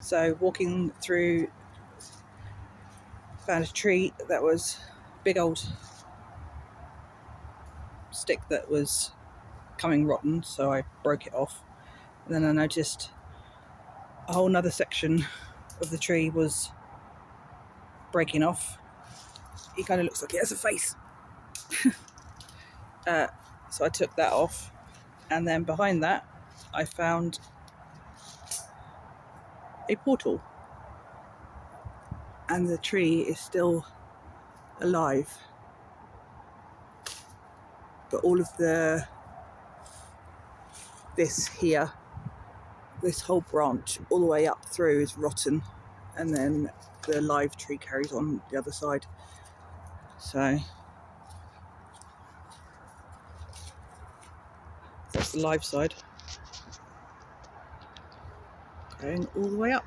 So walking through, found a tree that was big old stick that was coming rotten, so I broke it off. And then I noticed a whole nother section of the tree was breaking off. It kind of looks like it has a face. So I took that off, and then behind that I found a portal, and the tree is still alive, but all of this whole branch all the way up through is rotten, and then the live tree carries on the other side. So that's the live side going all the way up.